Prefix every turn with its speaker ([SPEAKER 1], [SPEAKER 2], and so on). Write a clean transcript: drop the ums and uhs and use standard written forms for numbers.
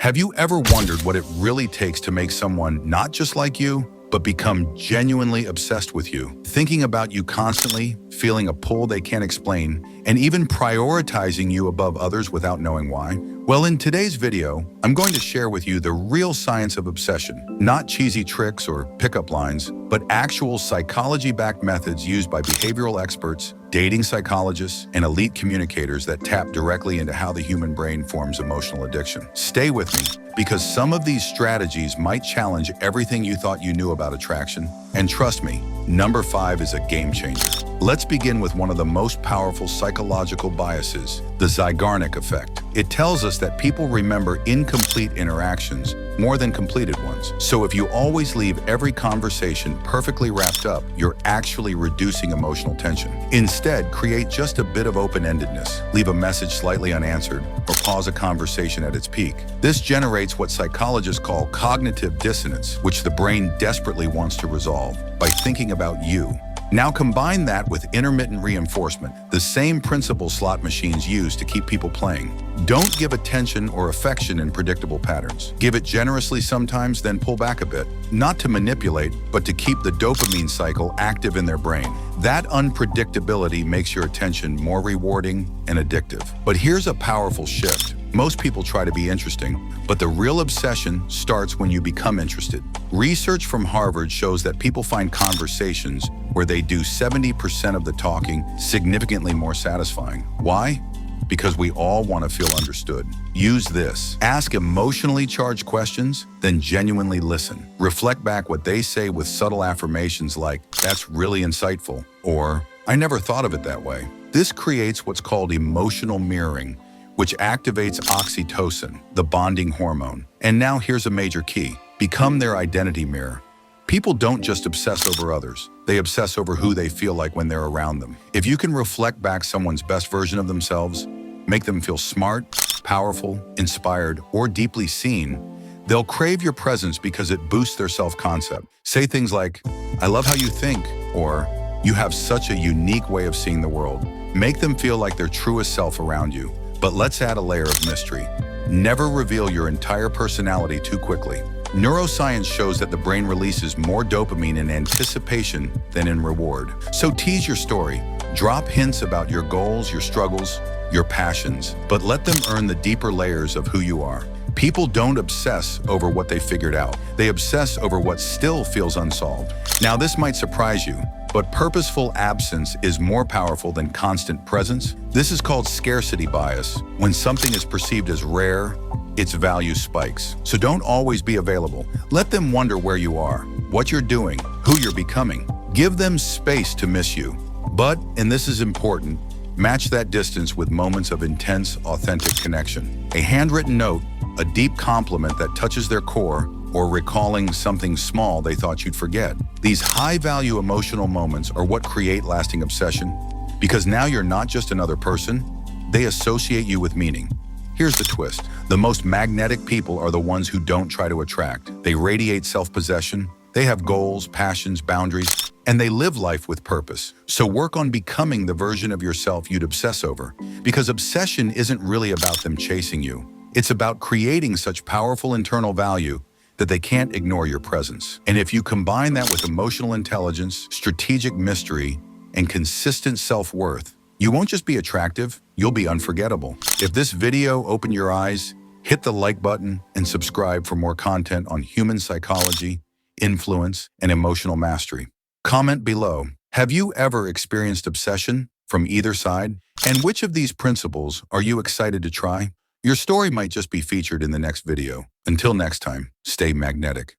[SPEAKER 1] Have you ever wondered what it really takes to make someone not just like you, but become genuinely obsessed with you, thinking about you constantly, feeling a pull they can't explain, and even prioritizing you above others without knowing why? Well, in today's video, I'm going to share with you the real science of obsession, not cheesy tricks or pickup lines, but actual psychology-backed methods used by behavioral experts, dating psychologists, and elite communicators that tap directly into how the human brain forms emotional addiction. Stay with me, because some of these strategies might challenge everything you thought you knew about attraction. And trust me, number 5 is a game changer. Let's begin with one of the most powerful psychological biases, the Zeigarnik effect. It tells us that people remember incomplete interactions more than completed ones. So if you always leave every conversation perfectly wrapped up, you're actually reducing emotional tension. Instead, create just a bit of open-endedness. Leave a message slightly unanswered, or pause a conversation at its peak. This generates what psychologists call cognitive dissonance, which the brain desperately wants to resolve by thinking about you. Now combine that with intermittent reinforcement, the same principle slot machines use to keep people playing. Don't give attention or affection in predictable patterns. Give it generously sometimes, then pull back a bit. Not to manipulate, but to keep the dopamine cycle active in their brain. That unpredictability makes your attention more rewarding and addictive. But here's a powerful shift. Most people try to be interesting, but the real obsession starts when you become interested. Research from Harvard shows that people find conversations where they do 70% of the talking significantly more satisfying. Why? Because we all want to feel understood. Use this. Ask emotionally charged questions, then genuinely listen. Reflect back what they say with subtle affirmations like, "That's really insightful," or "I never thought of it that way." This creates what's called emotional mirroring, which activates oxytocin, the bonding hormone. And now here's a major key. Become their identity mirror. People don't just obsess over others. They obsess over who they feel like when they're around them. If you can reflect back someone's best version of themselves, make them feel smart, powerful, inspired, or deeply seen, they'll crave your presence because it boosts their self-concept. Say things like, "I love how you think," or "You have such a unique way of seeing the world." Make them feel like their truest self around you. But let's add a layer of mystery. Never reveal your entire personality too quickly. Neuroscience shows that the brain releases more dopamine in anticipation than in reward. So tease your story. Drop hints about your goals, your struggles, your passions, but let them earn the deeper layers of who you are. People don't obsess over what they figured out. They obsess over what still feels unsolved. Now, this might surprise you, but purposeful absence is more powerful than constant presence. This is called scarcity bias. When something is perceived as rare, its value spikes. So don't always be available. Let them wonder where you are, what you're doing, who you're becoming. Give them space to miss you. But, and this is important, match that distance with moments of intense, authentic connection. A handwritten note, a deep compliment that touches their core, or recalling something small they thought you'd forget. These high-value emotional moments are what create lasting obsession, because now you're not just another person, they associate you with meaning. Here's the twist. The most magnetic people are the ones who don't try to attract. They radiate self-possession, they have goals, passions, boundaries, and they live life with purpose. So work on becoming the version of yourself you'd obsess over, because obsession isn't really about them chasing you. It's about creating such powerful internal value that they can't ignore your presence. And if you combine that with emotional intelligence, strategic mystery, and consistent self-worth, you won't just be attractive, you'll be unforgettable. If this video opened your eyes, hit the like button and subscribe for more content on human psychology, influence, and emotional mastery. Comment below, have you ever experienced obsession from either side? And which of these principles are you excited to try? Your story might just be featured in the next video. Until next time, stay magnetic.